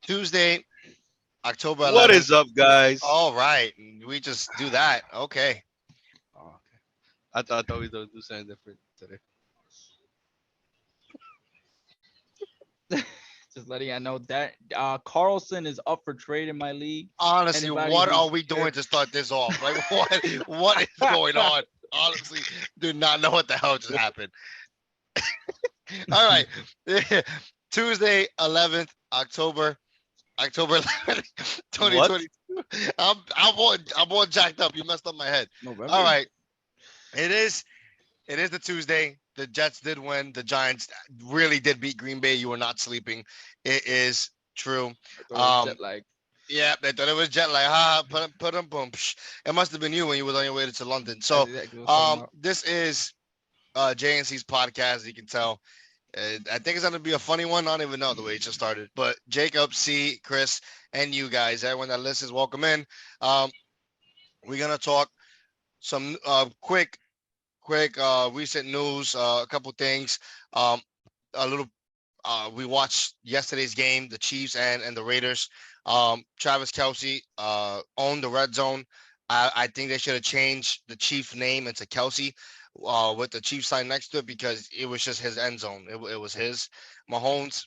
Tuesday, October What 11th. is up, guys? All right, we just do that. Okay. Oh, okay. I thought we don't do something different today. Just letting I know that Carlson is up for trade in my league. Honestly, Anybody what are who's we here, doing to start this off? Like, what is going on? Honestly, do not know what the hell just happened. All right, Tuesday, 11th October, October 11th, What? 2022. I'm all jacked up. You messed up my head. All November. right, it is it is the Tuesday. The Jets did win. The Giants really did beat Green Bay. You were not sleeping. It is true. I thought it was Um, jet lag. yeah, they thought it was jet lag. Ha, put them boom. Psh. It must have been you when you was on your way to London. That's So, exactly what I was talking about. this is JNC's podcast. You can tell. I think it's gonna be a funny one. I don't even know the way it just started. But Jacob, C, Chris, and you guys, everyone that listens, welcome in. Um, we're gonna talk some quick recent news, a couple things. Um, a little we watched yesterday's game, the Chiefs and the Raiders. Travis Kelsey owned the red zone. I think they should have changed the Chief name into Kelsey with the Chief sign next to it because it was just his end zone. It was his. Mahomes.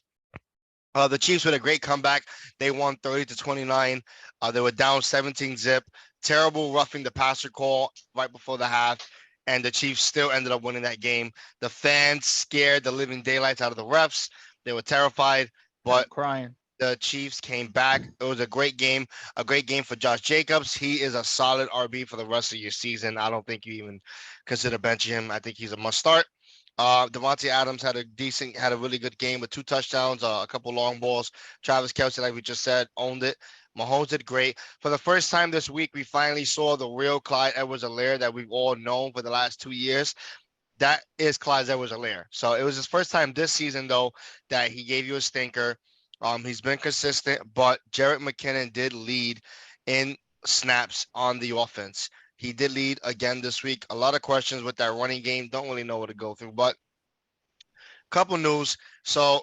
The Chiefs with a great comeback. They won 30-29. They were down 17 zip. Terrible roughing the passer call right before the half. And the Chiefs still ended up winning that game. The fans scared the living daylights out of the refs. They were terrified, Had him but crying. the Chiefs came back. It was a great game for Josh Jacobs. He is a solid RB for the rest of your season. I don't think you even consider benching him. I think he's a must start. Devontae Adams had a really good game with two touchdowns, a couple long balls. Travis Kelsey, like we just said, owned it. Mahomes did great. For the first time this week, we finally saw the real Clyde Edwards-Helaire that we've all known for the last 2 years. That is Clyde Edwards-Helaire. So it was his first time this season, though, that he gave you a stinker. He's been consistent, but Jarrett McKinnon did lead in snaps on the offense. He did lead again this week. A lot of questions with that running game. Don't really know what to go through, but couple news. So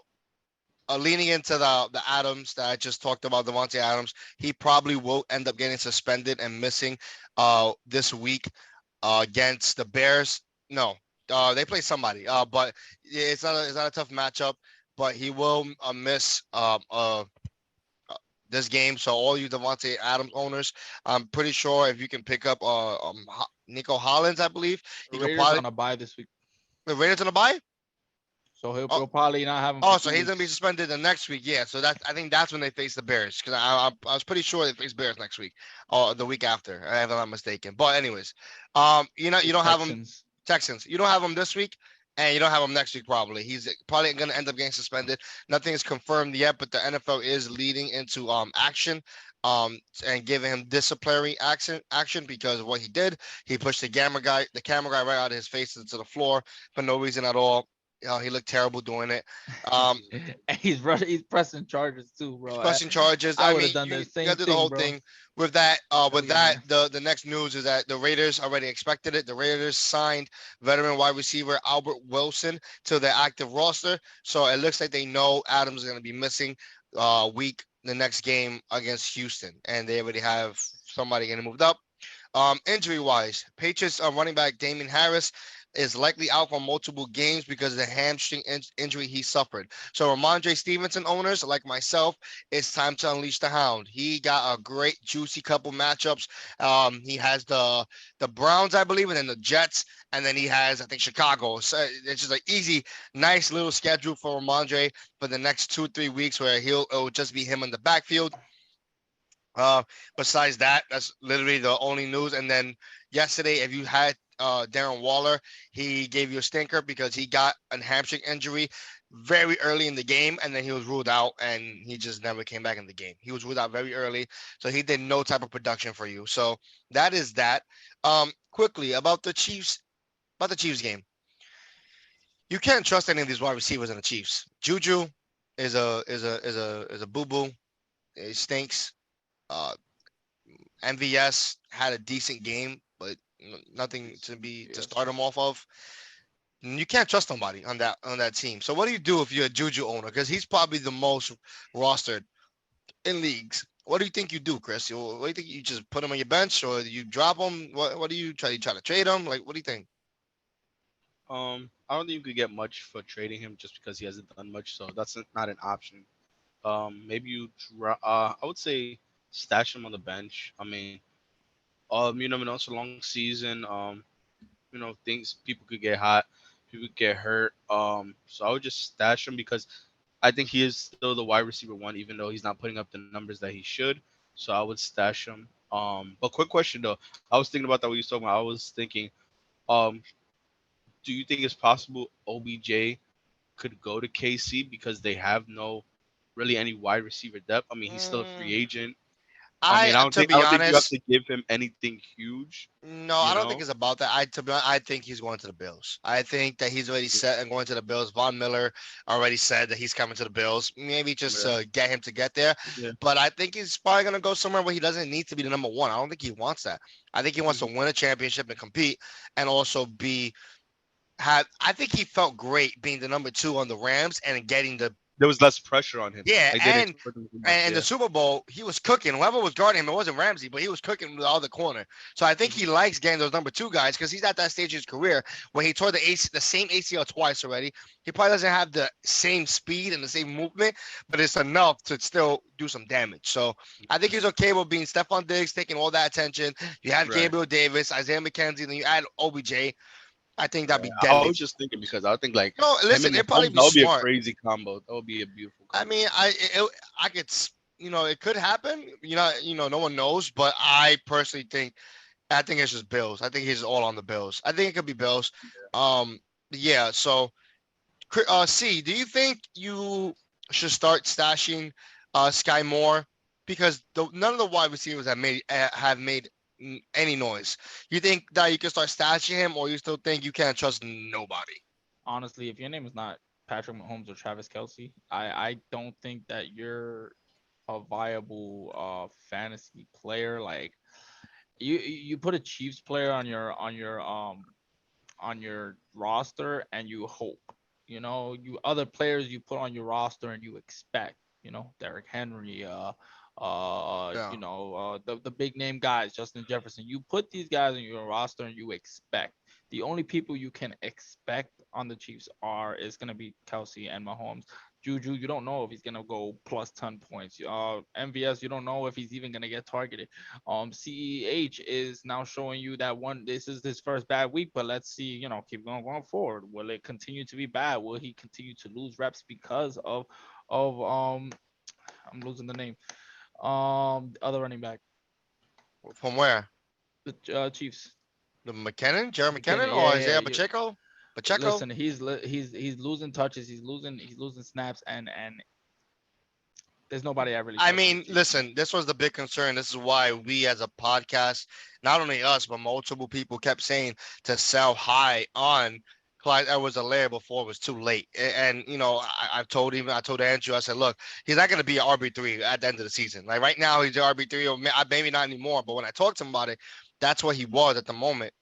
leaning into the Adams that I just talked about, Devontae Adams, he probably will end up getting suspended and missing this week against the Bears. No, they play somebody, but it's not a tough matchup. But he will miss this game. So all you Devontae Adams owners, I'm pretty sure if you can pick up Nico Hollins, I believe The he could Raiders probably. on a bye this week, The Raiders on the bye. so Oh, he'll probably not have him for oh, two so he's gonna be weeks. suspended the next week. Yeah, so I think that's when they face the Bears because I was pretty sure they face Bears next week or the week after, if I'm not mistaken. But anyways, you The don't have him Texans. Texans. You don't have him this week, and you don't have him next week probably. He's probably gonna end up getting suspended. Nothing is confirmed yet, but the NFL is leading into action. And giving him disciplinary action because of what he did. He pushed the camera guy right out of his face into the floor for no reason at all. He looked terrible doing it. Um, And he's pressing charges too, bro. pressing charges. I I would have mean, done you the you got same to do the thing, whole bro. thing with that. With that, Billionaire. the next news is that the Raiders already expected it. The Raiders signed veteran wide receiver Albert Wilson to their active roster, so it looks like they know Adams is going to be missing week the next game against Houston, and they already have somebody getting moved up. Injury wise, Patriots running back Damien Harris is likely out for multiple games because of the hamstring injury he suffered. So, Ramondre Stevenson owners like myself, it's time to unleash the hound. He got a great, juicy couple matchups. He has the Browns, I believe, and then the Jets, and then he has, I think, Chicago. So it's just an easy, nice little schedule for Ramondre for the next 2-3 weeks where it'll just be him in the backfield. Uh, Besides that, that's literally the only news. And then yesterday, if you had Darren Waller, he gave you a stinker because he got a hamstring injury very early in the game, and then he was ruled out, and he just never came back in the game. He was ruled out very early, so he did no type of production for you. So that is that. Quickly about the Chiefs game, you can't trust any of these wide receivers in the Chiefs. Juju is a boo boo. It stinks. Uh, MVS had a decent game, but nothing to Yes. start him off of. And you can't trust somebody on that team. So what do you do if you're a Juju owner? Because he's probably the most rostered in leagues, what do you think you do, Chris? What do you think? You just put him on your bench, or you drop him? What do you try? You try to trade him? Like, what do you think? I don't think you could get much for trading him just because he hasn't done much. So that's not an option. Maybe I would say stash him on the bench. I mean, you never know. It's a long season. Things people could get hot, people could get hurt. So I would just stash him because I think he is still the wide receiver one, even though he's not putting up the numbers that he should. So I would stash him. But quick question though, I was thinking about that when you was talking about. I was thinking, um, do you think it's possible OBJ could go to KC because they have no really any wide receiver depth? I mean, he's still a free Mm, agent. I mean, to I be don't think you have honest, to give him anything huge. no, I You don't think know. it's about that. To be honest, I think he's going to the Bills. I think that he's already set and going to the Bills. Von Miller already said that he's coming to the Bills. Maybe just Yeah. to get him to get there. Yeah. But I think he's probably going to go somewhere where he doesn't need to be the number one. I don't think he wants that. I think he wants to Mhm. win a championship and compete, and also be have. I think he felt great being the number two on the Rams and getting the There was less pressure on him. yeah, Like they didn't expect him to do much. and in the Yeah. Super Bowl, he was cooking. Whoever was guarding him, it wasn't Ramsey, but he was cooking with the other corner. So I think Mhm. he likes getting those number two guys because he's at that stage of his career where he tore the same ACL twice already. He probably doesn't have the same speed and the same movement, but it's enough to still do some damage. So I think he's okay with being Stephon Diggs, taking all that attention. You have Right. Gabriel Davis, Isaiah McKenzie, and then you add OBJ. I think that'd Right. be I was deadly. just thinking because I think like No, him listen, and it'd probably Mahomes, be that would be a smart. crazy combo. That would be a beautiful I combo. mean, I could, it could happen. No one knows, but I personally think I think it's just Bills. I think he's all on the Bills. I think it could be Bills. Um, yeah. So, C, do you think you should start stashing Sky Moore because none of the wide receivers have made any noise? You think that you can start stashing him, or you still think you can't trust nobody? Honestly, if your name is not Patrick Mahomes or Travis Kelsey, I don't think that you're a viable fantasy player. Like you put a Chiefs player on your roster and you hope. You other players you put on your roster and you expect. Derrick Henry, Yeah. the big name guys, Justin Jefferson. You put these guys on your roster and you expect. The only people you can expect on the Chiefs is gonna be Kelsey and Mahomes. Juju, you don't know if he's gonna go plus 10 points. MVS, you don't know if he's even gonna get targeted. CEH is now showing you that this is his first bad week, but let's see, keep going forward. Will it continue to be bad? Will he continue to lose reps because of I'm losing the name. The other running back, From where? the Chiefs. The McKinnon, Jared McKinnon, McKinnon, or yeah, yeah. Isaiah Pacheco? Pacheco. Listen, he's losing touches, he's losing snaps, and there's nobody I really I trust on the mean, Chiefs, man. listen, this was the big concern. This is why we as a podcast, not only us, but multiple people kept saying to sell high on Clyde Edwards-Helaire before it was too late. And I told Andrew, I said, look, he's not going to be an RB3 at the end of the season. Like right now, he's an RB3, or maybe not anymore. But when I talked to him about it, that's what he was at the moment.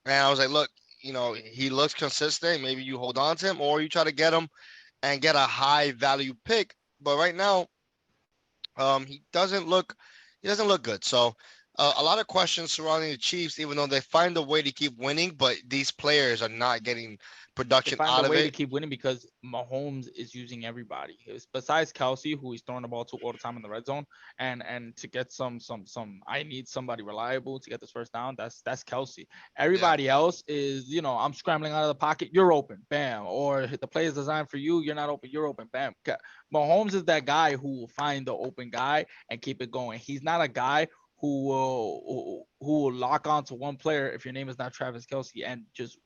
And I was like, look, he looks consistent. Maybe you hold on to him, or you try to get him and get a high value pick. But right now, he doesn't look good. So a lot of questions surrounding the Chiefs, even though they find a way to keep winning, but these players are not getting They production find a out of way to it. keep winning because Mahomes is using everybody. Besides Kelsey, who he's throwing the ball to all the time in the red zone, and to get some, I need somebody reliable to get this first down. That's Kelsey. Yeah, Everybody else is, I'm scrambling out of the pocket. You're open, bam. Or the play is designed for you. You're not open. You're open, bam. Mahomes is that guy who will find the open guy and keep it going. He's not a guy who will lock on to one player if your name is not Travis Kelsey and just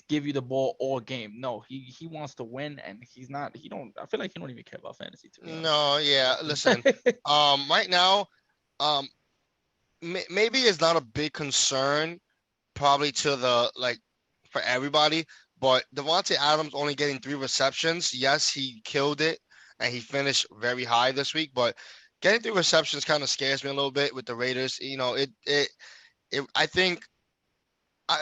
give you the ball all game. No, he wants to win and he's not. He don't. I feel like he don't even care about fantasy to be honest. no, yeah. Listen, right now, um, maybe it's not a big concern, probably to the like for everybody. But Devontae Adams only getting 3 receptions. Yes, he killed it and he finished very high this week. But getting 3 receptions kind of scares me a little bit with the Raiders. I think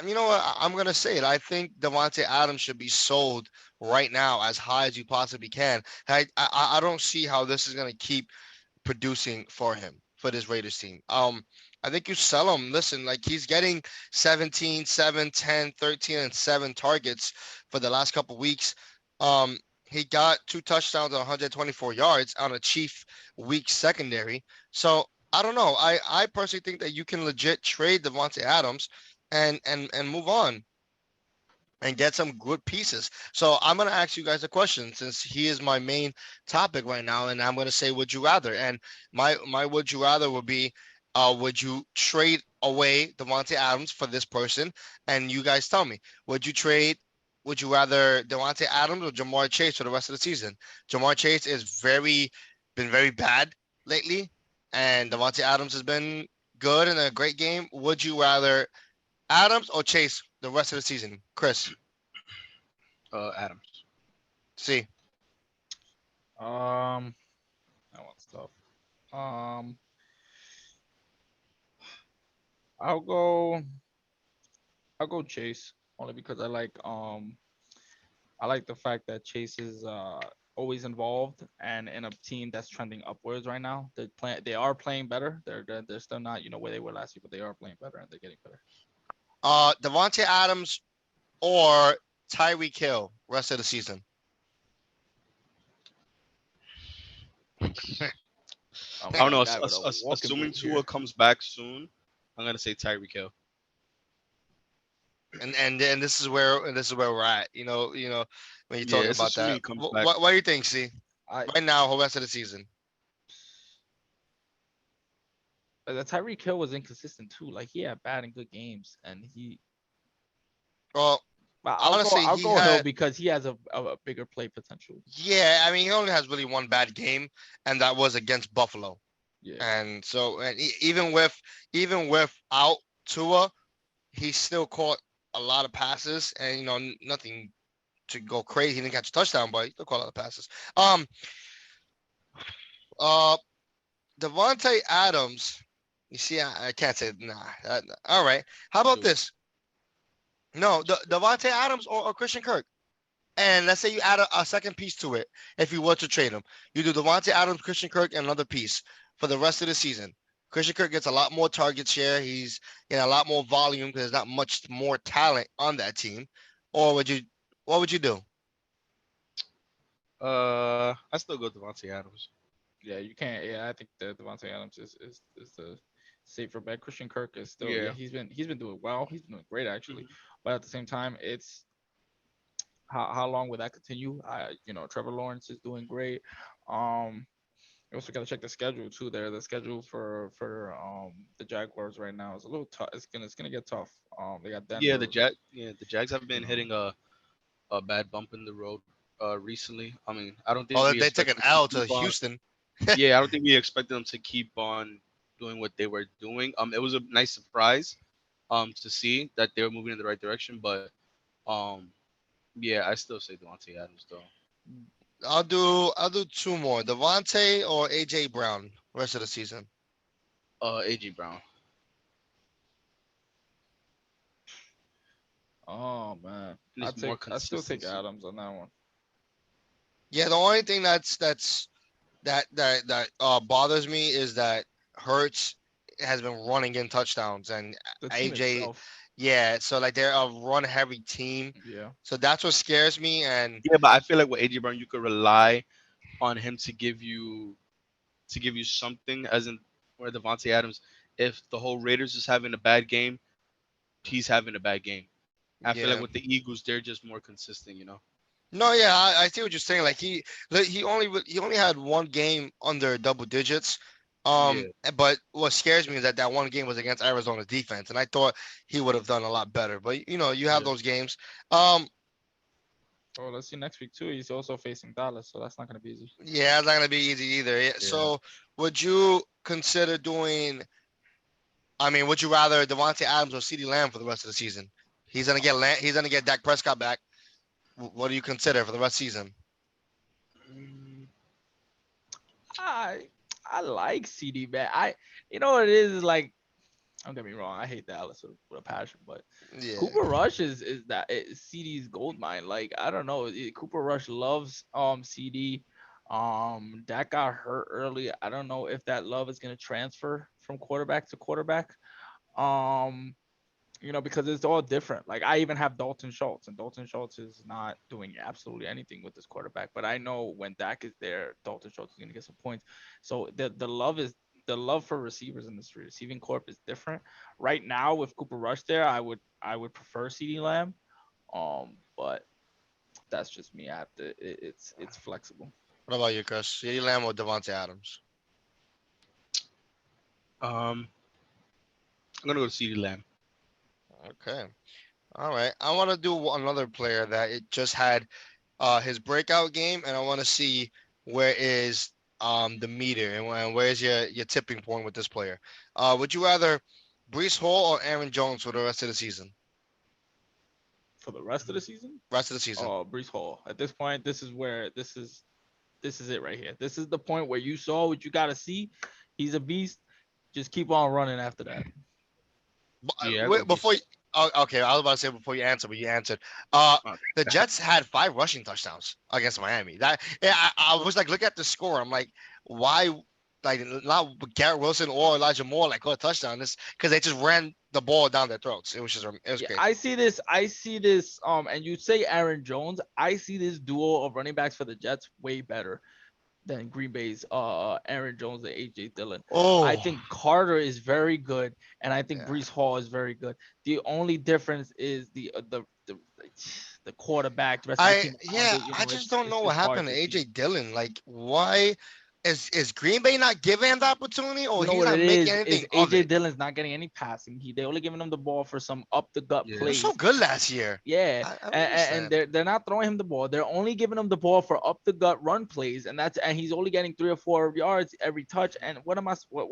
you know what? I'm gonna say it. I think Devontae Adams should be sold right now as high as you possibly can. I don't see how this is gonna keep producing for him for this Raiders team. I think you sell him. Listen, like he's getting 17, 7, 10, 13, and 7 targets for the last couple weeks. He got 2 touchdowns and 124 yards on a Chief weak secondary. So I don't know. I personally think that you can legit trade Devontae Adams and move on and get some good pieces. So I'm gonna ask you guys a question since he is my main topic right now, and I'm gonna say would you rather? And my would you rather would be, would you trade away Devontae Adams for this person? And you guys tell me, would you trade? Would you rather Devontae Adams or Jamar Chase for the rest of the season? Jamar Chase is been very bad lately, and Devontae Adams has been good in a great game. Would you rather Adams or Chase the rest of the season? Chris, Adams. see. That one's tough. Um, I'll go. I'll go Chase only because I like the fact that Chase is always involved and in a team that's trending upwards right now. They are playing better. They're still not where they were last year, but they are playing better and they're getting better. Devontae Adams or Tyreek Hill rest of the season. Oh I don't know. my God, with a walking Assuming boot Tua here. comes back soon, I'm gonna say Tyreek Hill. And this is where we're at. When you're Yeah, talking it's about assuming that. he comes back. What do you think, see? I Right now, whole rest of the season. The Tyreek Hill was inconsistent too. Like he had bad and good games, and Well, But honestly, I'll he go Hill had. because he has a bigger play potential. Yeah, I mean, he only has really one bad game, and that was against Buffalo. Yeah. And so, even without Tua, he still caught a lot of passes, and nothing to go crazy. He didn't catch a touchdown, but he still caught a lot of passes. Uh, Devontae Adams. You see, I can't say nah. All right. How about Do it. this? No, Devontae Adams or Christian Kirk. And let's say you add a second piece to it. If you were to trade him, you do Devontae Adams, Christian Kirk, and another piece for the rest of the season. Christian Kirk gets a lot more target share. He's in a lot more volume because there's not much more talent on that team. Or what would you do? I still go Devontae Adams. Yeah, you can't. Yeah, I think that Devontae Adams is the safer bet. Christian Kirk is still. Yeah, Yeah. he's been doing well. He's been doing great actually. Mhm. But at the same time, it's how long will that continue? Trevor Lawrence is doing great. Um, you also got to check the schedule too. There, the schedule for the Jaguars right now is a little tough. It's gonna get tough. They got Yeah, Denver. the Jags have You been know, hitting a bad bump in the road recently. I mean, I don't think Oh, we they took expect an them to L to keep on. Houston. Yeah, I don't think we expected them to keep on doing what they were doing. It was a nice surprise to see that they were moving in the right direction, but um yeah, I still say Devontae Adams though. I'll do two more. Devontae or AJ Brown rest of the season. AJ Brown. oh man, And it's more I still take consistency. Adams on that one. Yeah, the only thing that bothers me is that Hurts has been running in touchdowns and The team AJ, itself. yeah, so like they're a run heavy team. Yeah. So that's what scares me. And Yeah, but I feel like with AJ Brown, you could rely on him to give you something, as in where Devontae Adams, if the whole Raiders is having a bad game, he's having a bad game. I feel like yeah. with the Eagles, they're just more consistent, you know. No, yeah, I see what you're saying. Like he only had one game under double digits. Yeah, But what scares me is that one game was against Arizona's defense, and I thought he would have done a lot better. But you have yeah. those games. Um, Oh, let's see next week too. He's also facing Dallas, so that's not gonna be easy. yeah, it's not gonna be easy either. Yeah. Yeah. So, would you consider doing? I mean, would you rather Devontae Adams or CeeDee Lamb for the rest of the season? He's gonna get Dak Prescott back. What do you consider for the rest of the season? Mm, I I like CD man. You know what it is like Don't get me wrong, I hate Dallas with a passion, but Yeah. Cooper Rush is that is CD's gold mine. Like I don't know, Cooper Rush loves CD. That got hurt early. I don't know if that love is gonna transfer from quarterback to quarterback. Um, because it's all different. Like I even have Dalton Schultz, and Dalton Schultz is not doing absolutely anything with this quarterback. But I know when Dak is there, Dalton Schultz is gonna get some points. So the love for receivers in this receiving corp is different. Right now with Cooper Rush there, I would prefer CeeDee Lamb. But that's just me. I have to. It's flexible. What about you, Chris? CeeDee Lamb or Devontae Adams? Um, I'm gonna go to CD Lamb. Okay. All right. I want to do another player that it just had his breakout game, and I want to see where is the meter and where's your tipping point with this player. Would you rather Brees Hall or Aaron Jones for the rest of the season? For the rest of the season, Rest of the season. Brees Hall. At this point, this is it right here. This is the point where you saw what you gotta see. He's a beast. Just keep on running after that. Yeah, Wait, before you, oh, okay, I was about to say before you answer, but you answered. The Jets had 5 rushing touchdowns against Miami. That yeah, I was like, look at the score. I'm like, why, like not Garrett Wilson or Elijah Moore like got a touchdown? This because they just ran the ball down their throats. It was Yeah, crazy. I see this. I see this. And you say Aaron Jones. I see this duo of running backs for the Jets way better than Green Bay's Aaron Jones and AJ Dillon. I Oh, think Carter is very good, and I think yeah. Brees Hall is very good. The only difference is the quarterback. The rest of the team around it, I just it's don't it's know what just hard happened to to AJ see. Dillon. Like, why is Green Bay not giving him the opportunity, or You know he's what not it making is anything of AJ it? Dillon's not getting any passing. They only giving him the ball for some up the gut Yeah. He was so plays. good last year. Yeah, I don't and understand. they're not throwing him the ball. They're only giving him the ball for up the gut run plays, and he's only getting 3 or 4 yards every touch. And what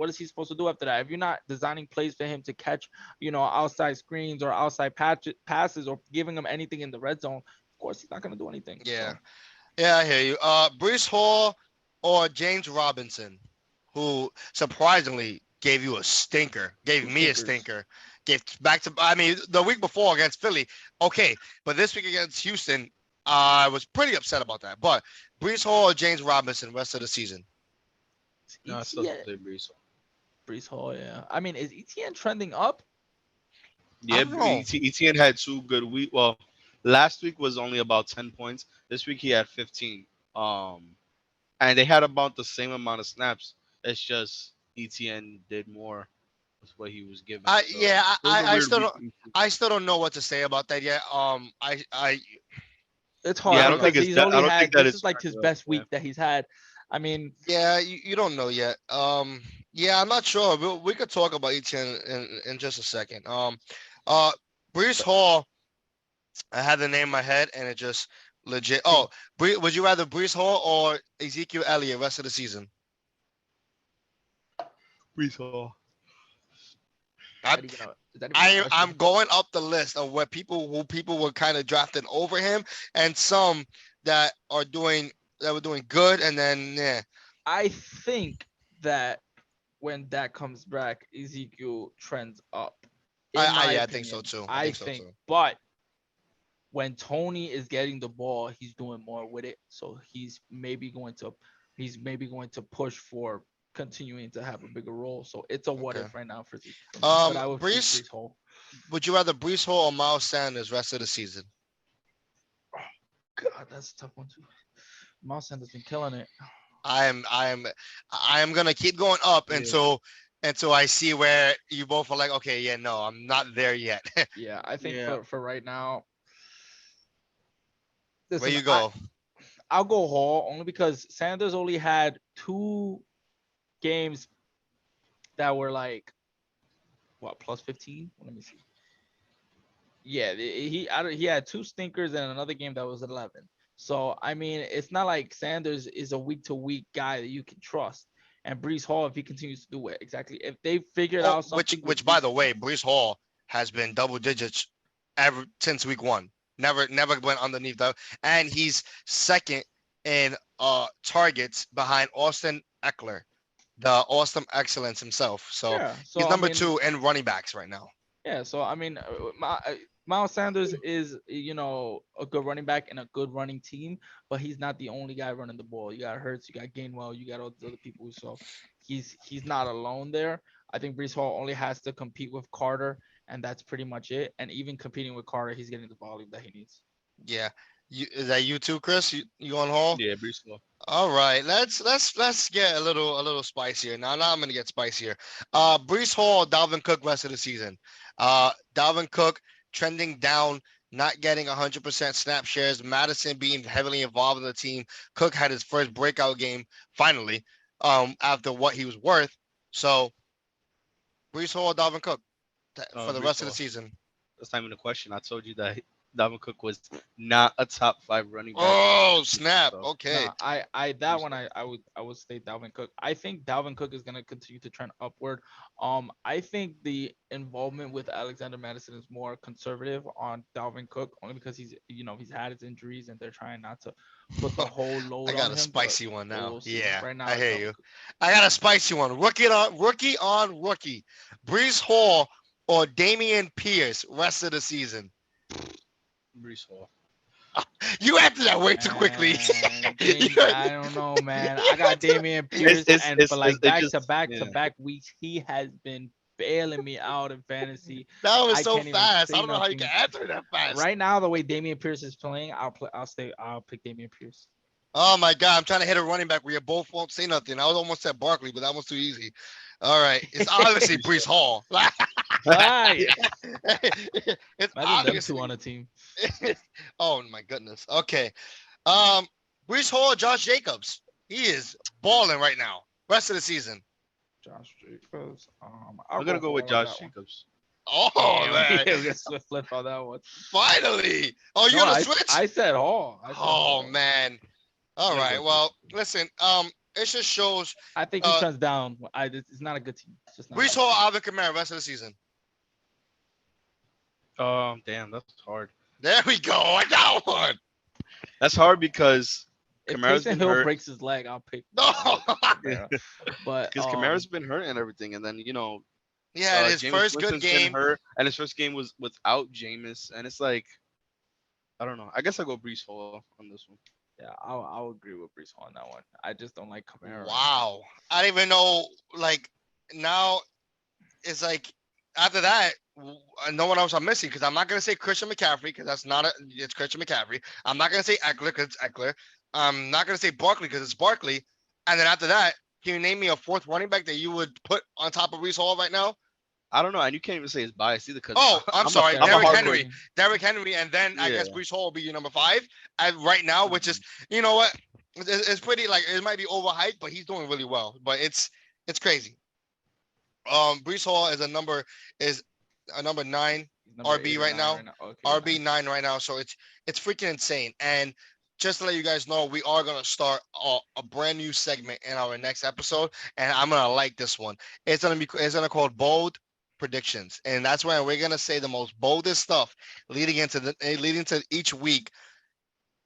is he supposed to do after that? If you're not designing plays for him to catch, outside screens or outside passes or giving him anything in the red zone, of course he's not gonna do anything. Yeah. So Yeah, I hear you. Brees Hall or James Robinson, who surprisingly gave you a stinker, gave two me a stinkers. stinker, gave back to. I mean, the week before against Philly, okay, but this week against Houston, I was pretty upset about that. But Brees Hall or James Robinson, rest of the season. No, I still have ETN to say Brees. Brees Hall, yeah. I mean, is ETN trending up? I Yeah, don't know. ETN had 2 good weeks. Well, last week was only about 10 points. This week he had 15. And they had about the same amount of snaps. It's just ETN did more with what he was given. I So yeah, it was a I weird still week. don't. I still don't know what to say about that yet. I It's Yeah, hard I don't because think it's he's that. I only don't think had that this it's is like his turned up. best Yeah. week that he's had. I mean, Yeah, you don't know yet. Yeah, I'm not sure. We could talk about ETN in just a second. Uh, Brees but Hall, I had the name in my head and it just legit. think Oh, would you rather Brees Hall or Ezekiel Elliott rest of the season? Brees Hall. is I, that even a I'm question? going up the list of where people were kind of drafting over him, and some that were doing good, and then yeah, I think that when that comes back, Ezekiel trends up. In my yeah, I think so opinion, too. I I think so think, too. but when Tony is getting the ball, he's doing more with it. So he's maybe going to push for continuing to have a bigger role. So it's a what Okay. if right now for me. But I would choose Brees, Brees Hall. would you rather Brees Hall or Miles Sanders rest of the season? God, that's a tough one too. Miles Sanders been killing it. I am I am I am gonna keep going up Yeah. until I see where you both are like, okay, yeah, no, I'm not there yet. Yeah, I think Yeah. for right now, Where listen, you go? I'll go Hall only because Sanders only had 2 games that were like what plus 15. Let me see. Yeah, he had 2 stinkers and another game that was 11. So I mean, it's not like Sanders is a week to week guy that you can trust. And Brees Hall, if he continues to do it exactly, if they figured Oh, out something with which by Brees, the way, Brees Hall has been double digits ever since week one. Never went underneath that, and he's second in targets behind Austin Eckler. the awesome excellence himself. So Yeah. he's So I number mean, 2 in running backs right now. yeah. So I mean, Miles Sanders is a good running back and a good running team, but he's not the only guy running the ball. You got Hurts, you got Gainwell, you got all these other people. So he's not alone there. I think Brees Hall only has to compete with Carter, and that's pretty much it. And even competing with Carter, he's getting the volume that he needs. Yeah. Is that you too, Chris? You on Hall? Yeah, Brees Hall. All right, let's get a little spicier. Now I'm gonna get spicier. Brees Hall, Dalvin Cook rest of the season. Dalvin Cook trending down, not getting 100% snap shares. Madison being heavily involved in the team. Cook had his first breakout game finally, after what he was worth. So Brees Hall, Dalvin Cook for the Brees rest of the Hall. season. That's not even a question. I told you that Dalvin Cook was not a top 5 running back. Oh snap! So, Okay. No, that Brees one Hall. I would say Dalvin Cook. I think Dalvin Cook is gonna continue to trend upward. I think the involvement with Alexander Madison is more conservative on Dalvin Cook, only because he's had his injuries and they're trying not to put the whole I load got on a him. But spicy one now. we'll see. Yeah, Right now, I it's hear Dalvin you. Cook. I got a spicy one. Rookie on rookie. Brees Hall or Damian Pierce rest of the season. Brees Hall. You answered that way too quickly. And You- I don't know, man. I got Damian Pierce, and for like it's back just to back to yeah. back weeks, he has been bailing me out in fantasy. that was I so can't even fast. I say don't know how you can nothing. answer that fast. Right now, the way Damian Pierce is playing, I'll pick Damian Pierce. Oh my God, I'm trying to hit a running back where you both won't say nothing. I was almost at Barkley, but that was too easy. All right, it's obviously Brees Brees Hall. Fire. It's Imagine them two obviously. on a team. Oh my goodness. Okay. Um, Brees Hall, Josh Jacobs. He is balling right now. Rest of the season. Josh Jacobs. I'll I'm gonna go with Hall on Josh that one. Jacobs. Oh Damn, man, yeah, we're gonna flip on that one. finally. Oh, you No, gonna switch? I said Hall. I said Oh Hall. man. All I'm gonna go right. with Well, Brees. listen. It just shows I think he trends down. It's not a good team. It's just not. Brees Hall, Alvin Kamara, rest of the season. Damn, that's hard. There we go. I got one. That's hard because If Kamara's Taysom been Hill hurt. breaks his leg, I'll pick. No. Kamara. But Because Kamara's been hurt and everything, and then Yeah, and his Jameis first good Winston's been game. hurt, and his first game was without Jameis, and it's like, I don't know. I guess I'll go Brees Hall on this one. yeah, I'll agree with Brees Hall on that one. I just don't like Kamara. Wow. I don't even know. Like now, it's like after that, no one else I'm missing because I'm not gonna say Christian McCaffrey because that's not it's Christian McCaffrey. I'm not gonna say Eckler because it's Eckler. I'm not gonna say Barkley because it's Barkley. And then after that, can you name me a fourth running back that you would put on top of Brees Hall right now? I don't know, and you can't even say it's biased either. Because Oh, I'm sorry, I'm a Derrick hardcore- Henry. Derrick Henry, and then I guess Yeah. Brees Hall will be your number 5 right now, which is, you know what, it's pretty like it might be overhyped, but he's doing really well. But it's crazy. Brees Hall is a number 9 Number RB 8 or right 9 now. Okay, RB nice. 9 right now, so it's freaking insane. And just to let you guys know, we are gonna start a brand new segment in our next episode, and I'm gonna like this one. It's gonna called Bold Predictions, and that's where we're gonna say the most boldest stuff leading to each week,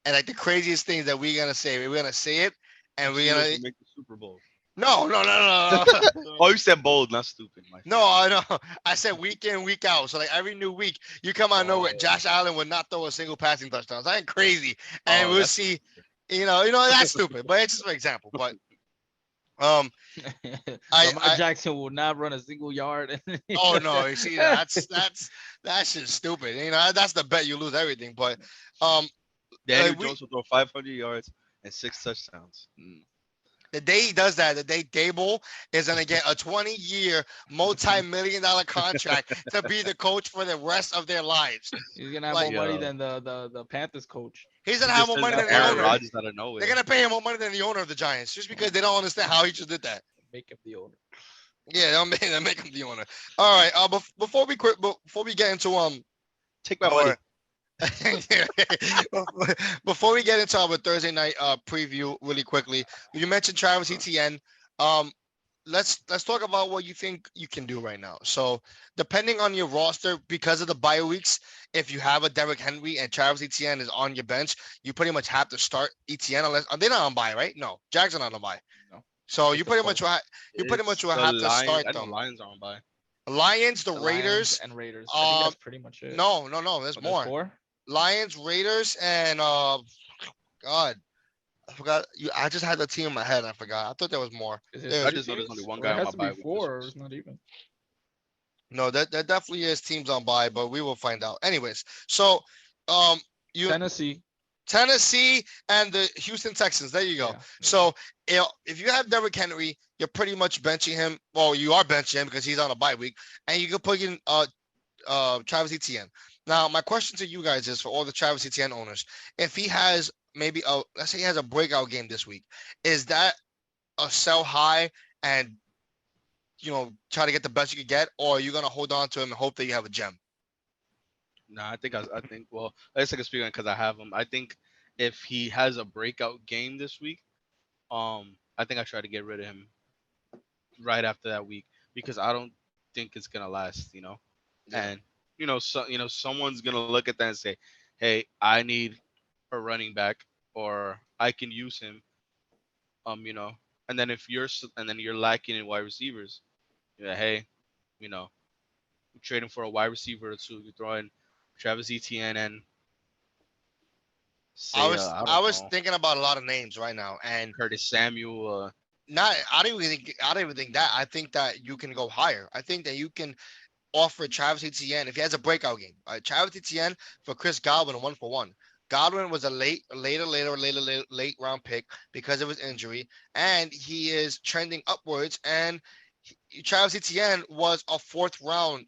and like the craziest things that we're gonna say. We're gonna say it, and we're Steelers gonna will make the Super Bowl. no. Oh, you said bold, not stupid. My No, I know. I said week in, week out. So like every new week, you come out of nowhere. Oh. Josh Allen would not throw a single passing touchdown. That ain't crazy. And Oh, we'll that's see. That's stupid. But it's just an example. But I- Lamar Jackson will not run a single yard. oh no, you see that's just stupid. That's the bet you lose everything. But Daniel we- Jones will throw 500 yards and 6 touchdowns. the day he does that, the day Dable is gonna get a 20-year, multi-million-dollar contract to be the coach for the rest of their lives. He's gonna have Like, more money yo. than the Panthers coach. He's He gonna have just more says money than the Aaron owner. Rodgers out of nowhere. They're gonna pay him more money than the owner of the Giants just because they don't understand how he just did that. Make him the owner. Yeah, they'll make him the owner. All right. Before we quit, before we get into Take my money. our before we get into our Thursday night preview really quickly, you mentioned Travis Etienne. Let's talk about what you think you can do right now. So depending on your roster, because of the bye weeks, if you have a Derrick Henry and Travis Etienne is on your bench, you pretty much have to start Etienne unless they're not on bye, right? No, Jags are not on bye. No. So It's you the pretty much Colts. It's will the have to Lions. start I know them. Lions are on by. Lions, the The Lions Raiders. and Raiders. I think Um, that's pretty much it. no, there's But there's more. 4. Lions, Raiders, and God, I forgot. I just had the team in my head. I forgot. I thought there was more. Is it I 2 There's just know there's only teams? one Well, guy it on has my to be bye week this 4. week. Or it's not even. no, there definitely is teams on by, but we will find out. Anyways, so um, you Tennessee. Tennessee and the Houston Texans. There you go. Yeah. So if you have Derrick Henry, you're pretty much benching him. Well, you are benching him because he's on a bye week, and you can put in Travis Etienne. Now, my question to you guys is for all the Travis Etienne owners: if he has maybe let's say he has a breakout game this week, is that a sell high and try to get the best you could get, or are you gonna hold on to him and hope that you have a gem? Nah, I think. Well, let's take a speaker because I have him. I think if he has a breakout game this week, I think I try to get rid of him right after that week because I don't think it's gonna last. Yeah. And someone's gonna look at that and say, "Hey, I need a running back, or I can use him." You know, and then and then you're lacking in wide receivers, yeah, hey, you know, you're trading for a wide receiver or two. You throw in Travis Etienne and I say, was I I don't was know, thinking about a lot of names right now, and Curtis Samuel. not I don't even think that. I think that you can go higher. I think that you can offer Travis Etienne if he has a breakout game. Travis Etienne for Chris Godwin, a 1-for-1. Godwin was a late round pick because of his injury, and he is trending upwards. And Travis Etienne was a fourth round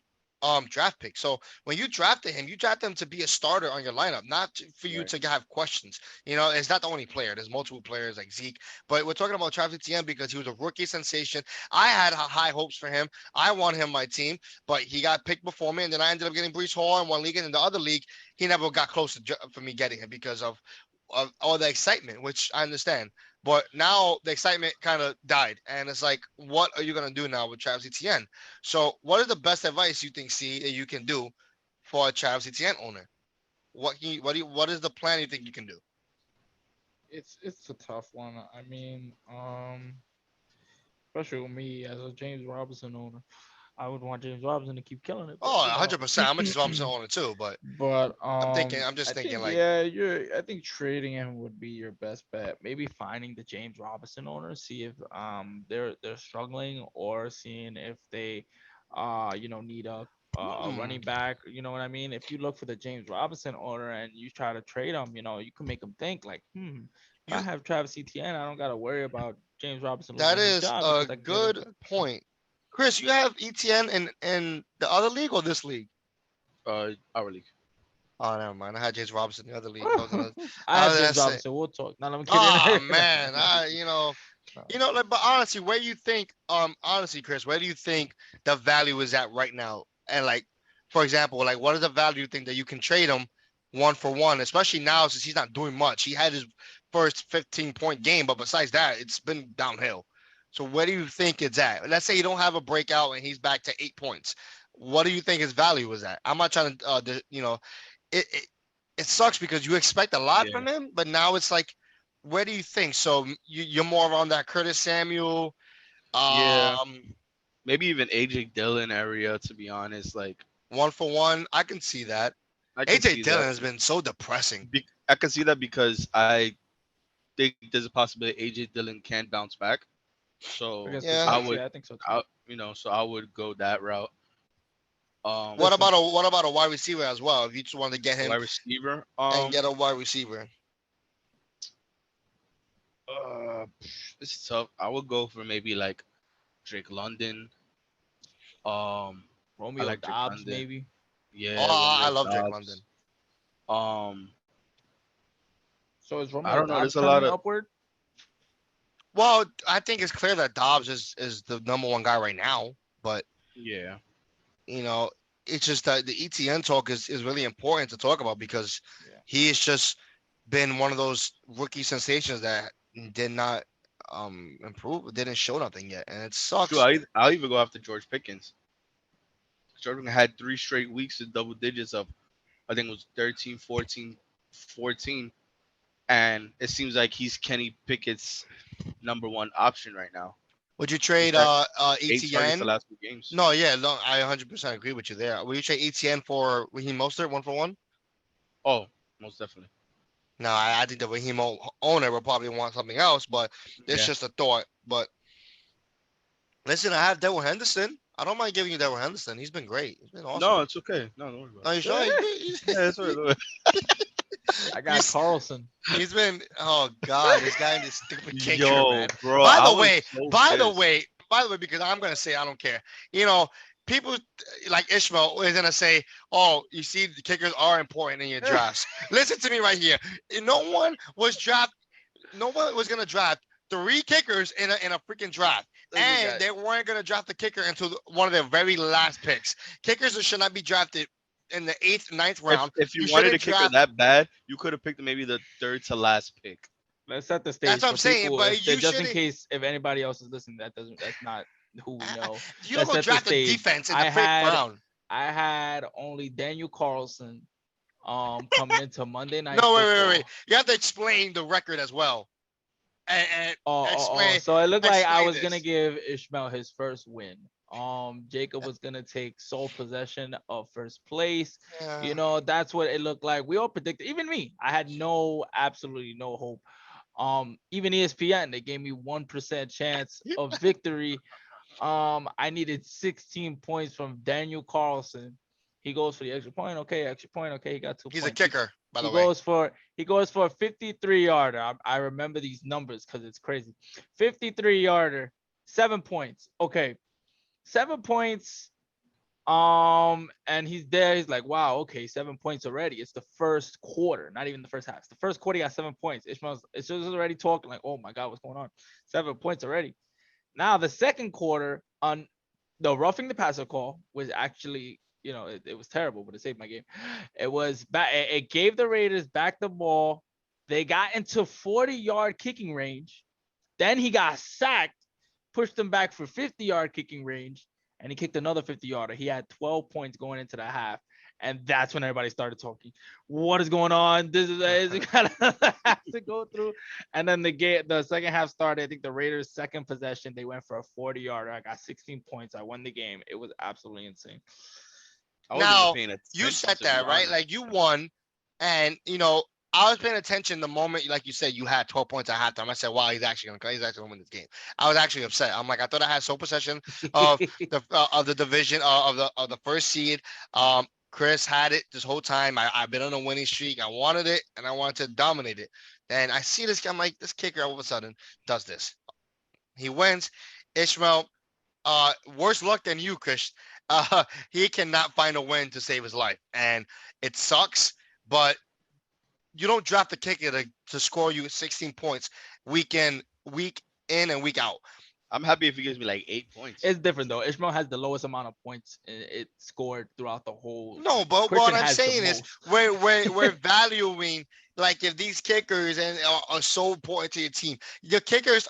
draft pick. So when you drafted him, you drafted him to be a starter on your lineup, not for you Right. to have questions. It's not the only player. There's multiple players like Zeke, but we're talking about Travis Etienne because he was a rookie sensation. I had high hopes for him. I want him on my team, but he got picked before me, and then I ended up getting Brees Hall in one league, and in the other league, he never got close for me getting him because of all the excitement, which I understand. But now the excitement kind of died, and it's like, what are you gonna do now with Travis Etienne? So, what is the best advice you think, C, that you can do for a Travis Etienne owner? What is the plan you think you can do? It's a tough one. I mean, especially with me as a James Robinson owner, I would want James Robinson to keep killing it, but Oh, you know. 100%. I'm a James Robinson owner too, but But I'm just I thinking think like, yeah, I think trading him would be your best bet. Maybe finding the James Robinson owner, see if they're struggling, or seeing if they need a hmm, running back. You know what I mean? If you look for the James Robinson owner and you try to trade him, you can make him think like, if I you have Travis Etienne, I don't gotta worry about James Robinson that losing his is job a because I can get him. good point. Chris, you have ETN in the other league or this league? Our league. Oh, never mind. I had James Robinson in the other league. I I have was gonna James say, Robinson. We'll talk. No, I'm kidding. oh No, man, like, but honestly, where do you think, honestly, Chris, where do you think the value is at right now? And like, for example, like, what is the value you think that you can trade him 1-for-1, especially now since he's not doing much. He had his first 15-point game, but besides that, it's been downhill. So where do you think it's at? Let's say you don't have a breakout and he's back to 8 points. What do you think his value is at? I'm not trying to, it it sucks because you expect a lot Yeah. from him, but now it's like, where do you think? So you're more on that Curtis Samuel, Yeah. um, Maybe even AJ Dillon area. To be honest, like 1-for-1. I can see that. I can AJ see Dillon that. has been so depressing. I can see that because I think there's a possibility AJ Dillon can bounce back. So against the Yeah. I Jets. would, Yeah, I think so too. so I would go that route. What Listen, about a wide receiver as well? If you just want to get A him wide receiver. and get a wide receiver, This is tough. I would go for maybe like Drake London. Um, I Romeo like Drake Dobbs London. maybe. oh, Yeah, I Romeo love Drake London. Dobbs. Um, So is I Romeo don't know. Dobbs There's a lot trending of upward? Well, I think it's clear that Dobbs is the number one guy right now, but yeah, you know, it's just that the ETN talk is really important to talk about because Yeah. he has just been one of those rookie sensations that did not improve, didn't show nothing yet, and it true. sucks. I'll even go after George Pickens. George Pickens had 3 straight weeks of double digits of I think it was 13, 14, 14, and it seems like he's Kenny Pickett's #1 option right now. Would you He's trade got 8 targets the ATN? last 2 games. No, yeah, no, I 100% agree with you there. Would you trade ATN for Raheem Mostert 1-for-1? Oh, most definitely. No, I think the Raheem owner will probably want something else, but it's Yeah. just a thought. But listen, I have Devil Henderson. I don't mind giving you Devil Henderson. He's been great. He's been awesome. No, it's okay. No, don't worry about No, it. you sure? Yeah, it's all right. I got Carlson. He's been. Oh God, this guy in this stupid kicker, Yo, man. bro, By I the was way, so by the pissed. way, by the way, because I'm gonna say I don't care. You know, people like Ishmael is gonna say, "Oh, you see, the kickers are important in your drafts." Listen to me right here. No one was draft. No one was gonna draft 3 kickers in a freaking draft, and they weren't gonna draft the kicker until one of their very last picks. Kickers should not be drafted in the 8th, 9th round. If you You wanted a shouldn't kicker draft. that bad, you could have picked maybe the third to last pick. Let's set the That's stage what I'm for saying. people. If But they you just in shouldn't. case if anybody else is listening, that's not who we know. You don't Let's go set the draft a stage. defense in the I 5th had round. I had only Daniel Carlson coming into Monday Night No, Football. wait. You have to explain the record as well. And explain. So it looked like I Explain was gonna this. give Ishmael his first win. Jacob was gonna take sole possession of first place. You Yeah. know, that's what it looked like. We all predicted, even me. I had absolutely no hope. Even ESPN, they gave me 1% chance of victory. I needed 16 points from Daniel Carlson. He goes for the extra point. Okay, extra point. Okay, he got 2 He's a points. kicker, by He the way. goes for a 53 yarder. I remember these numbers because it's crazy. 53 yarder, 7 points. Okay, 7 points. And he's there. He's like, wow, okay, 7 points already. It's the first quarter, not even the first half. It's the first quarter. He got 7 points. It's just already talking like, oh my god, what's going on? 7 points already. Now the second quarter on the roughing the passer call was actually, it was terrible, but it saved my game. It was back. It gave the Raiders back the ball. They got into 40-yard kicking range. Then he got sacked, pushed them back for 50-yard kicking range, and he kicked another 50-yarder. He had 12 points going into the half. And that's when everybody started talking. What is going on? This is kind of have to go through. And then the second half started. I think the Raiders' second possession, they went for a 40-yarder. I got 16 points. I won the game. It was absolutely insane. I wasn't Now, even paying attention. you said To be that, right? honest. Like you won, and I was paying attention the moment, like you said, you had 12 points at halftime. I said, "Wow, he's actually gonna win this game." I was actually upset. I'm like, I thought I had sole possession of the division of the first seed. Chris had it this whole time. I've been on a winning streak. I wanted it, and I wanted to dominate it. Then I see this guy. I'm like, this kicker all of a sudden does this. He wins. Ishmael, worse luck than you, Chris. He cannot find a win to save his life, and it sucks. But you don't draft the kicker to score you 16 points week in and week out. I'm happy if he gives me like 8 points. It's different though. Ishmael has the lowest amount of points it scored throughout the whole. No, but Christian what I'm has the saying is most. we're valuing, like, if these kickers are so important to your team, your kickers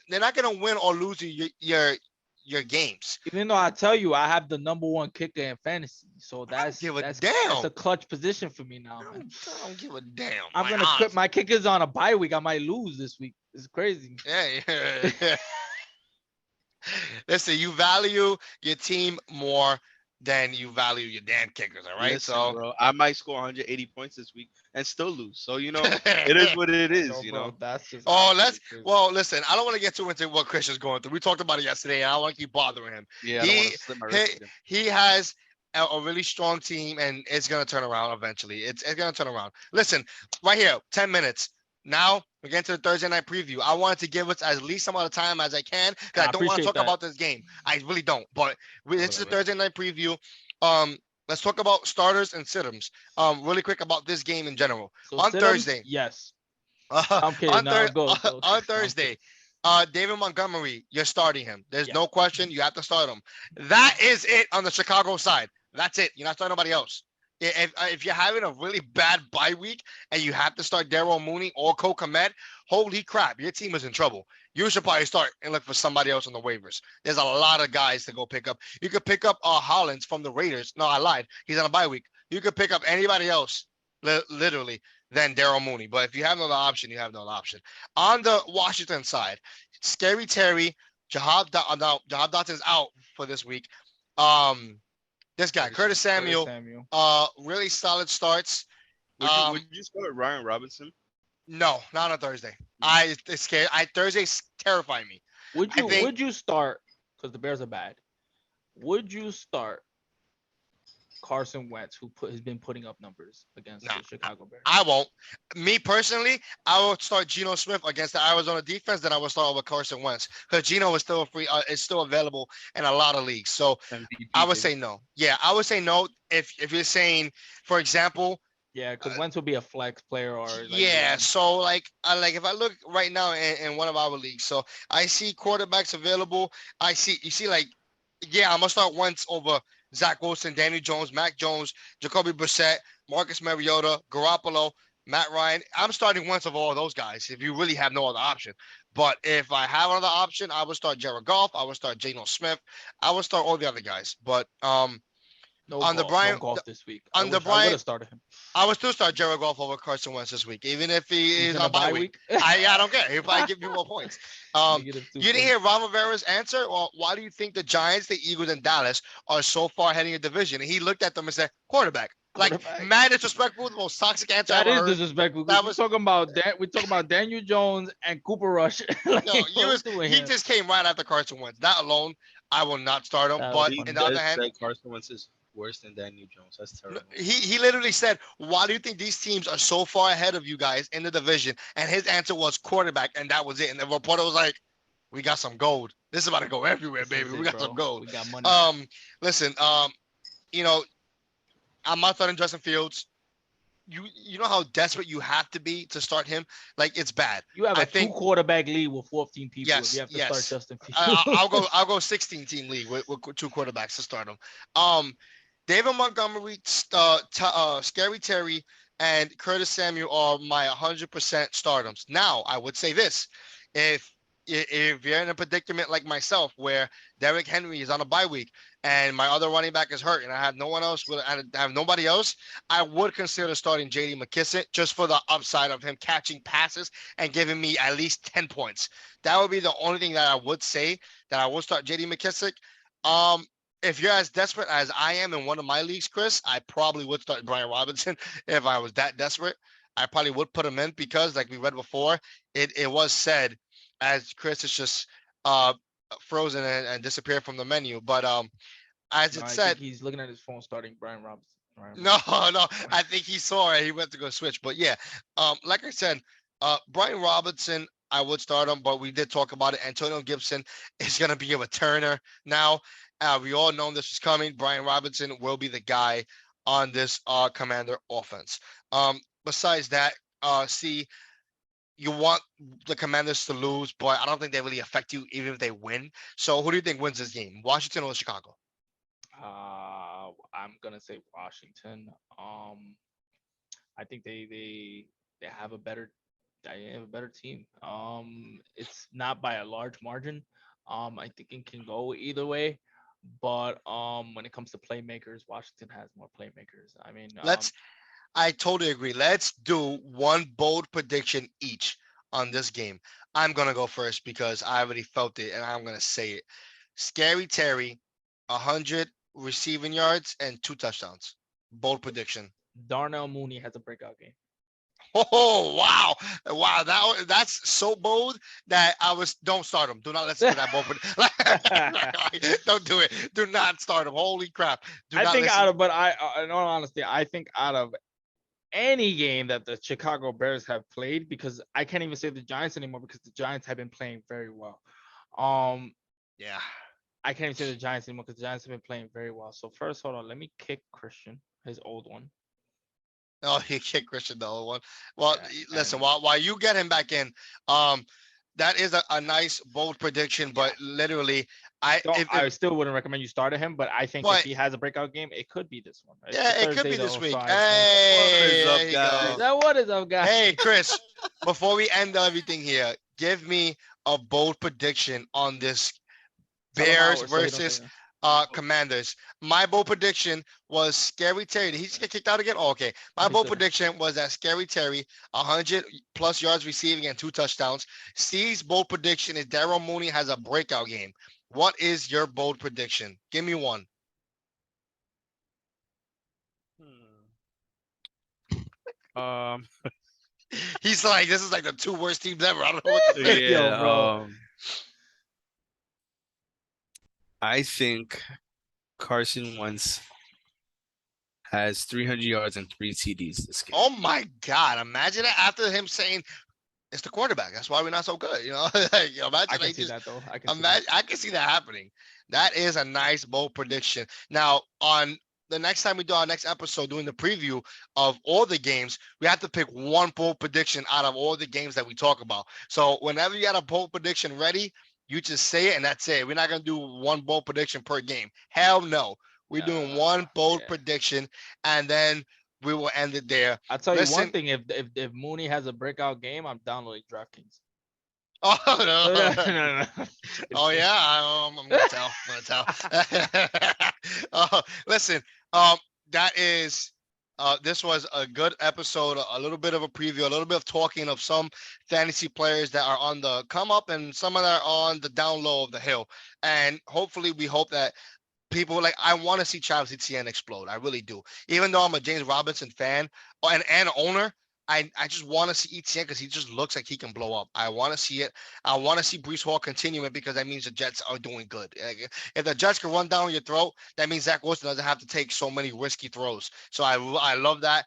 they're not gonna win or lose your games. Even though I tell you, I have the #1 kicker in fantasy, so that's give a that's damn. a clutch position for me now, I man. don't give a damn. I'm gonna quit. My kickers on a bye week. I might lose this week. It's crazy. Yeah. Listen, you value your team more than you value your damn kickers. All right, Listen, bro, I might score 180 points this week and still lose. So it is what it is. Bro, that's just. Well, listen, I don't want to get too into what Christian's going through. We talked about it yesterday, and I don't want to keep bothering him. Yeah, I don't want to slip my wrist again. He has a really strong team, and it's gonna turn around eventually. It's gonna turn around. Listen, right here, 10 minutes. Now we're getting to the Thursday night preview. I wanted to give us as least amount of time as I can because I don't want to talk about this game. I really don't. But it's the Thursday night preview. Let's talk about starters and sit-ems. Really quick about this game in general. So on Thursday. Yes. I'm kidding. Go. On Thursday, David Montgomery, you're starting him. There's no question. You have to start him. That is it on the Chicago side. That's it. You're not starting nobody else. If you're having a really bad bye week and you have to start Daryl Mooney or Cole Kmet, holy crap, your team is in trouble. You should probably start and look for somebody else on the waivers. There's a lot of guys to go pick up. You could pick up Hollins from the Raiders. No, I lied. He's on a bye week. You could pick up anybody else, literally. than Daryl Mooney. But if you have no other option, you have no other option. On the Washington side, Scary Terry, now Jahab Dotson's out for this week. This guy, Curtis Samuel, really solid starts. Would you start Ryan Robinson? No, not on Thursday. No. It's scared. Thursday's terrifying me. Would I you think- would you start because the Bears are bad? Would you start Carson Wentz, who has been putting up numbers against Nah, the Chicago Bears? I won't. Me personally, I will start Geno Smith against the Arizona defense. Then I will start over Carson Wentz because Geno is still is still available in a lot of leagues. So MVP, I would baby. say no. Yeah, I would say no. If you're saying, for example, Yeah, because Wentz will be a flex player or yeah. So like if I look right now in one of our leagues, so I see quarterbacks available. You see like, yeah, I'm gonna start Wentz over Zach Wilson, Daniel Jones, Mac Jones, Jacoby Brissett, Marcus Mariota, Garoppolo, Matt Ryan. I'm starting Wentz of all those guys if you really have no other option. But if I have another option, I would start Jared Goff. I would start Geno Smith. I would start all the other guys. But no on the Brian- golf this week. on the I Brian- would have started him. I would still start Jared Goff over Carson Wentz this week, even if he He's is in on a bye week. I don't care. He'll probably give you more points. Negative You didn't hear Ron Rivera's answer? Well, why do you think the Giants, the Eagles, and Dallas are so far ahead in your division? And he looked at them and said, quarterback. Like, Quarterback. mad disrespectful, the most toxic answer That I've is ever heard. disrespectful. That We're was- talking about we're talking about Daniel Jones and Cooper Rush. Like, No, what's doing he here? just came right after Carson Wentz. That alone, I will not start him. That But was He on the other just hand, said Carson Wentz is worse than Daniel Jones. That's terrible. he literally said, why do you think these teams are so far ahead of you guys in the division? And his answer was quarterback, and that was it. And the reporter was like, we got some gold. This is about to go everywhere, This is baby. it, We got bro. some gold. We got money. Listen, you know, I'm not starting Justin Fields. You know how desperate you have to be to start him? Like, it's bad. You have I a think- 2 quarterback league with 14 people. Yes, if you have to yes. start Justin Fields. I'll go 16 team league with 2 quarterbacks to start him. David Montgomery, Scary Terry, and Curtis Samuel are my 100% stardoms. Now, I would say this: if you're in a predicament like myself, where Derrick Henry is on a bye week and my other running back is hurt, and I have no one else, I have nobody else, I would consider starting J.D. McKissic just for the upside of him catching passes and giving me at least 10 points. That would be the only thing that I would say that I would start J.D. McKissic. If you're as desperate as I am in one of my leagues, Chris, I probably would start Brian Robinson if I was that desperate. I probably would put him in because, like we read before, it was said as Chris is just frozen and disappeared from the menu. But as No, it I said, think he's looking at his phone, starting Brian Robinson. no, I think he saw it. He went to go switch. But yeah, like I said, Brian Robinson, I would start him, but we did talk about it. Antonio Gibson is going to be a returner now. We all know this is coming. Brian Robinson will be the guy on this Commander offense. Besides that, you want the Commanders to lose, but I don't think they really affect you even if they win. So who do you think wins this game, Washington or Chicago? I'm gonna say Washington. I think they have a better team. It's not by a large margin. I think it can go either way. But when it comes to playmakers, Washington has more playmakers. I mean, I totally agree. Let's do one bold prediction each on this game. I'm going to go first because I already felt it and I'm going to say it. Scary Terry, 100 receiving yards and 2 touchdowns. Bold prediction. Darnell Mooney has a breakout game. Oh, wow. That's so bold that don't start him. Do not listen to that bold prediction. Don't do it. Do not start him. Holy crap. Do I not think listen. in all honesty, I think out of any game that the Chicago Bears have played, because I can't even say the Giants anymore because the Giants have been playing very well. Yeah. I can't even say the Giants anymore because the Giants have been playing very well. So first, hold on, let me kick Christian, his old one. Oh, he kicked Christian the old one. Well, Yeah, listen, and- while you get him back in, that is a nice bold prediction, but literally, I if still wouldn't recommend you starting him, but I think But- if he has a breakout game, it could be this one. It's yeah, the it could Thursday, be this though, week. so I- Hey, What is up, there you guys? go. Now, what is up, guys? Hey, Chris, before we end everything here, give me a bold prediction on this Tell him Bears ours so he don't versus say Commanders. My bold prediction was Scary Terry. Did he just get kicked out again? Oh, okay. My He bold still- prediction was that Scary Terry, 100+ yards receiving and 2 touchdowns. C's bold prediction is Daryl Mooney has a breakout game. What is your bold prediction? Give me one. Um, He's like, this is like the 2 worst teams ever. I don't know what to say. Yo, yeah. bro. I think Carson Wentz has 300 yards and 3 TDs this game. Oh my God. Imagine that after him saying it's the quarterback. That's why we're not so good. Like, imagine I can like see just that though. I can see imagine, that. I can see that happening. That is a nice bold prediction. Now, on the next time we do our next episode doing the preview of all the games, we have to pick one bold prediction out of all the games that we talk about. So whenever you got a bold prediction ready, you just say it and that's it. We're not gonna do one bold prediction per game. Hell no. We're doing one bold Yeah. prediction and then we will end it there. I'll tell you Listen- one thing. If Mooney has a breakout game, I'm downloading DraftKings. Oh No, no. no. Oh yeah, I'm gonna tell. I'm gonna tell. Listen, that is. This was a good episode. A little bit of a preview, a little bit of talking of some fantasy players that are on the come up and some that are on the down low of the hill. And hopefully, we hope that people like. I want to see Travis Etienne explode. I really do. Even though I'm a James Robinson fan and owner. I just want to see Etienne because he just looks like he can blow up. I want to see it. I want to see Brees Hall continue it because that means the Jets are doing good. Like, if the Jets can run down your throat, that means Zach Wilson doesn't have to take so many risky throws. So I love that.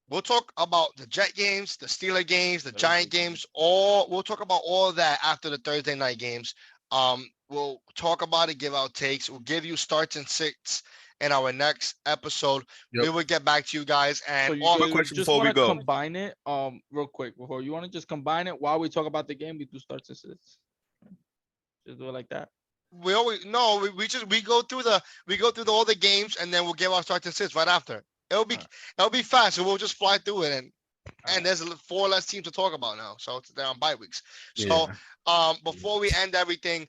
We'll talk about the Jet games, the Steeler games, the Giant games. We'll talk about all of that after the Thursday night games. We'll talk about it, give our takes. We'll give you starts and sits in our next episode. Yep. We will get back to you guys. And So you, all- Quick you question just before we want to go. combine it, real quick before you want to just combine it while we talk about the game. We do starts and sits. Just do it like that. we always no, we go through all the games and then we'll give our starts and sits right after. It'll be fast, so we'll just fly through it and there's 4 less teams to talk about now, so they're on bye weeks. So before we end everything,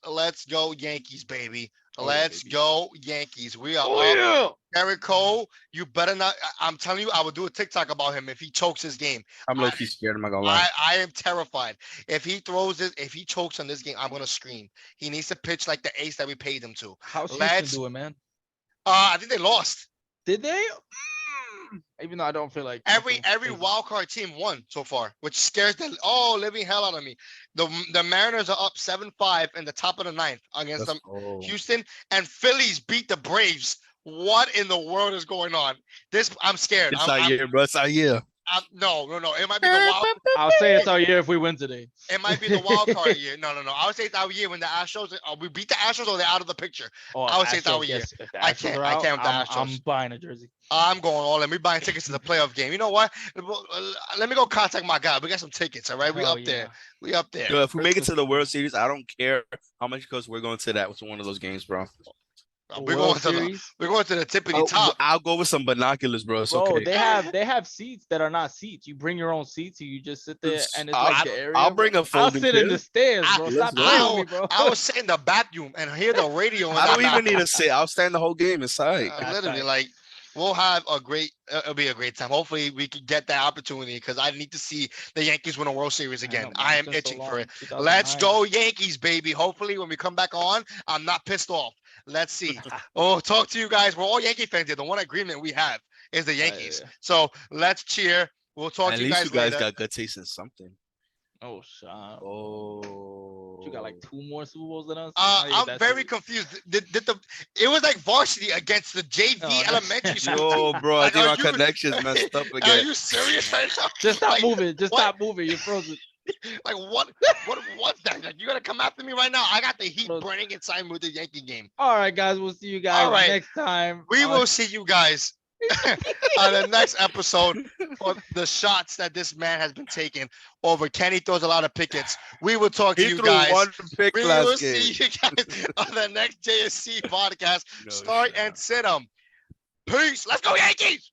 let's go Yankees, baby. Let's go Yankees. We are up. Garrett Cole, you better not. I'm telling you, I will do a TikTok about him if he chokes his game. I'm low key scared. I'm not gonna lie. I am terrified. If he chokes on this game, I'm gonna scream. He needs to pitch like the ace that we paid him to. How's Let's- Houston doing, man? I think they lost. Did they? Even though I don't feel like Every nothing's crazy. wild card team won so far, which scares the living hell out of me. The Mariners are up 7-5 in the top of the 9th against them. Houston and Phillies beat the Braves. What in the world is going on? I'm scared. It's our year, bro. It's our year. No. It might be the wild. I'll say it's our year if we win today. It might be the wild card year. No. I would say it's our year when the Astros. We beat the Astros or they're out of the picture. Oh, I would say it's Astros, our year. yes. If the I Astros can't- are I out, can't with the I'm Astros. buying a jersey. I'm going all in. We buying tickets to the playoff game. You know what? Let me go contact my guy. We got some tickets. All right, we Hell up there. yeah. We up there. Yo, if we make it to the World Series, I don't care how much it costs. We're going to that. It's one of those games, bro. We're World going Series? to the tippity top. I'll go with some binoculars, bro. It's Bro, okay. they have seats that are not seats. You bring your own seats and you just sit there and it's like the area. I'll bring a I'll folding sit in chair. the stairs, bro. Let's Stop go. playing with me, bro. I was sitting in the bathroom and hear the radio. I don't even need to sit. I'll stand the whole game inside. Literally, tight. like we'll have a great. It'll be a great time. Hopefully, we can get that opportunity because I need to see the Yankees win a World Series again. know, man. I It's am been so itching long. for it. 2009. Let's go Yankees, baby. Hopefully, when we come back on, I'm not pissed off. Let's see. Oh, talk to you guys. We're all Yankee fans here. The one agreement we have is the Yankees. yeah. So let's cheer. We'll talk At to you least guys you guys later. got good taste in something. Oh, shut. Oh. You got like 2 more Super Bowls than us? Not even I'm that very serious. confused. It was like varsity against the JV Oh, no. elementary school. Yo, bro, I Like, think are my you- connection's messed up Are again. you serious right now? Just stop Like, moving. Just what? stop moving. You're frozen. Like what's that? Like, you gotta come after me right now. I got the heat Bro. burning inside me with the Yankee game. All right, guys. We'll see you guys All right. next time. We will see you guys on the next episode for the shots that this man has been taking over. Kenny throws a lot of pickets. We will talk to He you threw guys. one pick We will last game. see you guys on the next JSC podcast. No Start shot. and sit 'em. Peace. Let's go Yankees.